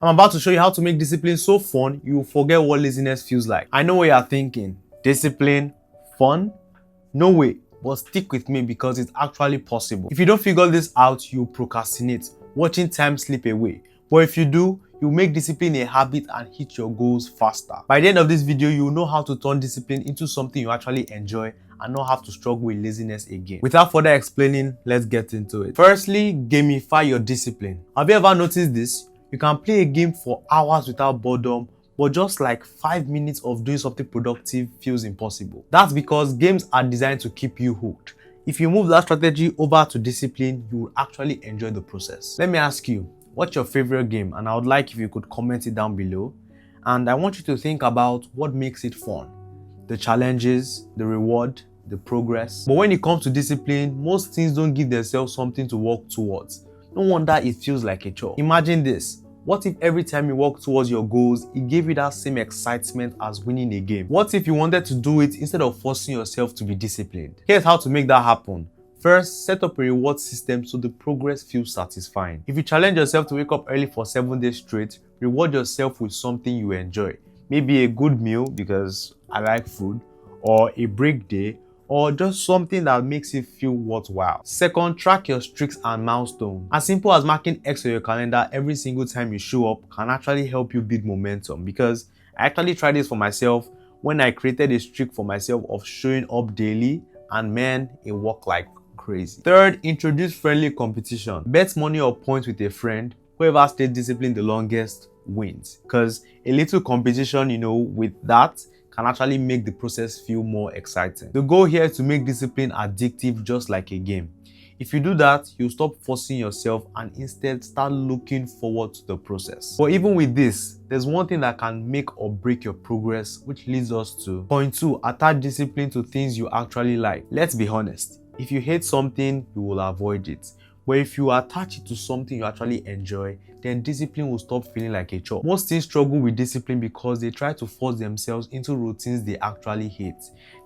I'm about to show you how to make discipline so fun you will forget what laziness feels like. I know what you are thinking. Discipline? Fun? No way. But stick with me because it's actually possible. If you don't figure this out, you procrastinate, watching time slip away. But if you do, you'll make discipline a habit and hit your goals faster. By the end of this video, you'll know how to turn discipline into something you actually enjoy and not have to struggle with laziness again. Without further explaining, let's get into it. Firstly, gamify your discipline. Have you ever noticed this? You can play a game for hours without boredom, but just like 5 minutes of doing something productive feels impossible. That's because games are designed to keep you hooked. If you move that strategy over to discipline, you will actually enjoy the process. Let me ask you, what's your favorite game? And I would like if you could comment it down below. And I want you to think about what makes it fun. The challenges, the reward, the progress. But when it comes to discipline, most things don't give themselves something to work towards. No wonder it feels like a chore. Imagine this. What if every time you walk towards your goals, it gave you that same excitement as winning a game? What if you wanted to do it instead of forcing yourself to be disciplined? Here's how to make that happen. First, set up a reward system so the progress feels satisfying. If you challenge yourself to wake up early for 7 days straight, reward yourself with something you enjoy. Maybe a good meal, because I like food, or a break day, or just something that makes it feel worthwhile. Second, track your streaks and milestones. As simple as marking X on your calendar every single time you show up can actually help you build momentum, because I actually tried this for myself when I created a streak for myself of showing up daily, and man, it worked like crazy. Third, introduce friendly competition. Bet money or points with a friend. Whoever stays disciplined the longest wins, because a little competition, with that can actually make the process feel more exciting. The goal here is to make discipline addictive, just like a game. If you do that, you'll stop forcing yourself and instead start looking forward to the process. But even with this, there's one thing that can make or break your progress, which leads us to point 2, attach discipline to things you actually like. Let's be honest, if you hate something, you will avoid it. But if you attach it to something you actually enjoy, then discipline will stop feeling like a chore. Most teens struggle with discipline because they try to force themselves into routines they actually hate.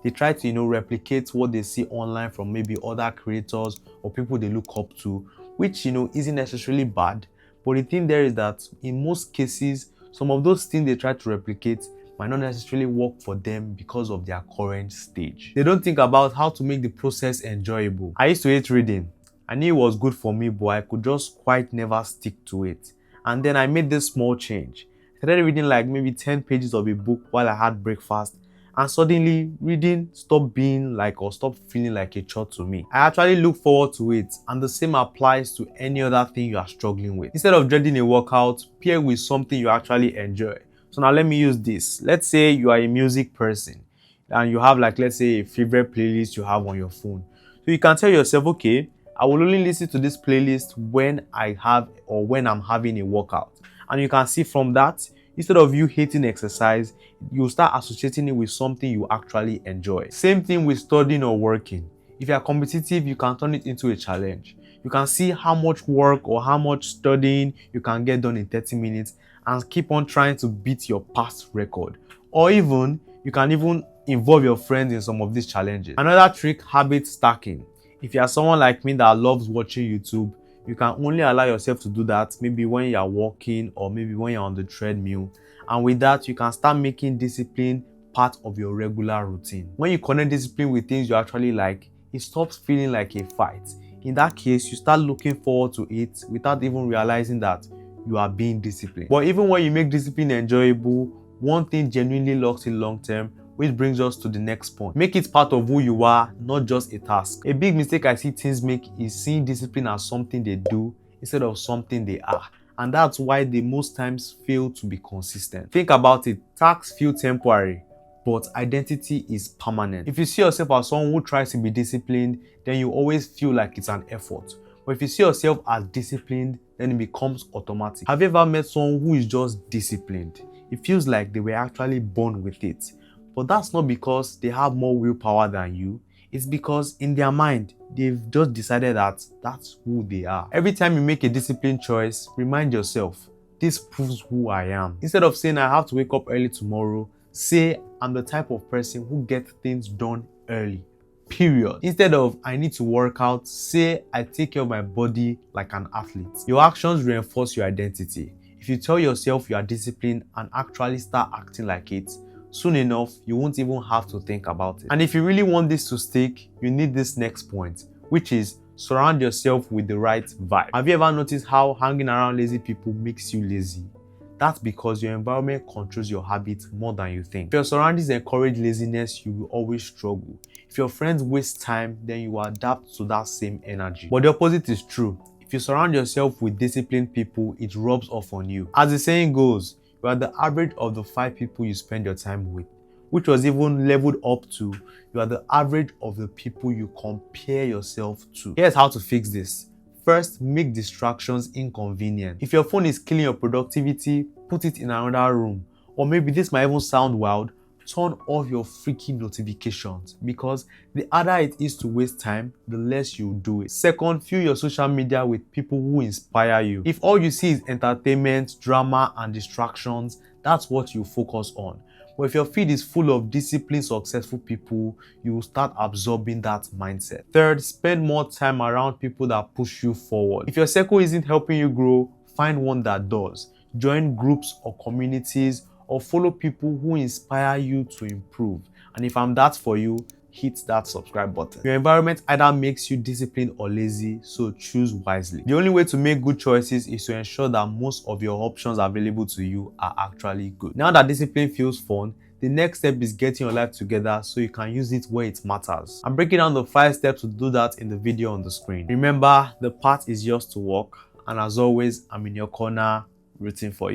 They try to, replicate what they see online from maybe other creators or people they look up to, which, isn't necessarily bad. But the thing there is that in most cases, some of those things they try to replicate might not necessarily work for them because of their current stage. They don't think about how to make the process enjoyable. I used to hate reading. I knew it was good for me, but I could just quite never stick to it. And then I made this small change. I started reading like maybe 10 pages of a book while I had breakfast, and suddenly reading stopped feeling like a chore to me. I actually look forward to it, and the same applies to any other thing you are struggling with. Instead of dreading a workout, pair with something you actually enjoy. So now let me use this. Let's say you are a music person and you have let's say a favorite playlist you have on your phone. So you can tell yourself, okay, I will only listen to this playlist when I'm having a workout. And you can see from that, instead of you hating exercise, you start associating it with something you actually enjoy. Same thing with studying or working. If you are competitive, you can turn it into a challenge. You can see how much work or how much studying you can get done in 30 minutes and keep on trying to beat your past record. Or you can even involve your friends in some of these challenges. Another trick, habit stacking. If you are someone like me that loves watching YouTube, you can only allow yourself to do that maybe when you are walking or maybe when you're on the treadmill. And with that, you can start making discipline part of your regular routine. When you connect discipline with things you actually like, it stops feeling like a fight. In that case, you start looking forward to it without even realizing that you are being disciplined. But even when you make discipline enjoyable, one thing genuinely locks in long term, which brings us to the next point. Make it part of who you are, not just a task. A big mistake I see teens make is seeing discipline as something they do instead of something they are. And that's why they most times fail to be consistent. Think about it, tasks feel temporary, but identity is permanent. If you see yourself as someone who tries to be disciplined, then you always feel like it's an effort. But if you see yourself as disciplined, then it becomes automatic. Have you ever met someone who is just disciplined? It feels like they were actually born with it. But that's not because they have more willpower than you. It's because in their mind, they've just decided that that's who they are. Every time you make a disciplined choice, remind yourself, this proves who I am. Instead of saying I have to wake up early tomorrow, say I'm the type of person who gets things done early. Period. Instead of I need to work out, say I take care of my body like an athlete. Your actions reinforce your identity. If If you tell yourself you are disciplined and actually start acting like it, soon enough, you won't even have to think about it. And if you really want this to stick, you need this next point, which is surround yourself with the right vibe. Have you ever noticed how hanging around lazy people makes you lazy? That's because your environment controls your habits more than you think. If your surroundings encourage laziness, you will always struggle. If your friends waste time, then you will adapt to that same energy. But the opposite is true. If you surround yourself with disciplined people, it rubs off on you. As the saying goes, you are the average of the 5 people you spend your time with, which was even leveled up to you are the average of the people you compare yourself to. Here's how to fix this. First, make distractions inconvenient. If your phone is killing your productivity, put it in another room. Or maybe this might even sound wild, turn off your freaking notifications, because the harder it is to waste time, the less you do it. Second, fill your social media with people who inspire you. If all you see is entertainment, drama, and distractions, that's what you focus on. But if your feed is full of disciplined, successful people, you will start absorbing that mindset. Third, spend more time around people that push you forward. If your circle isn't helping you grow, find one that does. Join groups or communities, or follow people who inspire you to improve. And if I'm that for you, hit that subscribe button. Your environment either makes you disciplined or lazy, so choose wisely. The only way to make good choices is to ensure that most of your options available to you are actually good. Now that discipline feels fun, the next step is getting your life together so you can use it where it matters. I'm breaking down the 5 steps to do that in the video on the screen. Remember, the path is yours to walk, and as always, I'm in your corner rooting for you.